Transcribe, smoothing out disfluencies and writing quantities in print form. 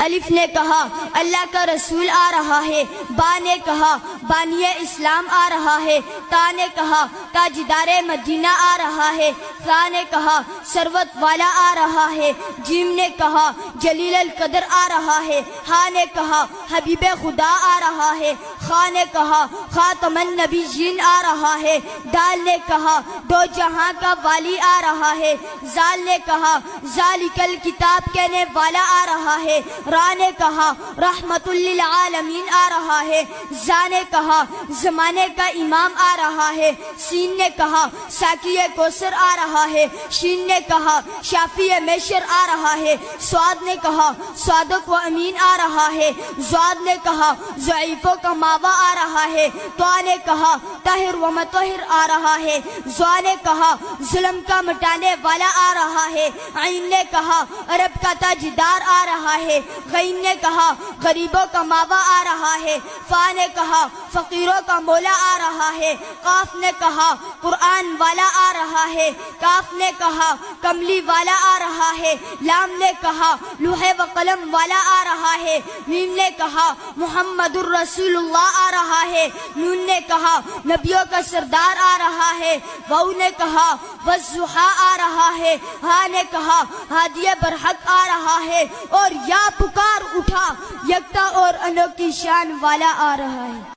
الف نے کہا اللہ کا رسول آ رہا ہے، با نے کہا بانی اسلام آ رہا ہے، تا نے کہا تاجدار مدینہ آ رہا ہے، ثا نے کہا ثروت والا آ رہا ہے، جیم نے کہا جلیل القدر آ رہا ہے، ہا نے کہا حبیب خدا آ رہا ہے، خا نے کہا خاتم النبیین آ رہا ہے، دال نے کہا دو جہاں کا والی آ رہا ہے، زال نے کہا ذالک الکتاب کہنے والا آ رہا ہے، را نے کہا رحمت للعالمین آ رہا ہے، زا نے کہا زمانے کا امام آ رہا ہے، سین نے کہا ساقی کوثر آ رہا ہے، شین نے کہا شافی میشر آ رہا ہے، سواد نے کہا صادق و امین آ رہا ہے، زواد نے کہا ضعیفوں کا ماوا آ رہا ہے، طا نے کہا طاہر و مطہر آ رہا ہے، زوا نے کہا ظلم کا مٹانے والا آ رہا ہے، عین نے کہا عرب کا تاجدار آ رہا ہے، غین نے کہا غریبوں کا ماوا آ رہا ہے، فا نے کہا فقیروں کا مولا آ رہا ہے، قاف نے کہا قرآن والا آ رہا ہے، کاف نے کہا کملی والا آ رہا ہے، لام نے کہا لوح و قلم والا آ رہا ہے، میم نے کہا محمد الرسول اللہ آ رہا ہے، نون نے کہا نبیوں کا سردار آ رہا ہے، واو نے کہا والضحیٰ آ رہا ہے، ہا نے کہا ہادی برحق آ رہا ہے، اور یا پکار اٹھا یکتا اور انوکھی شان والا آ رہا ہے۔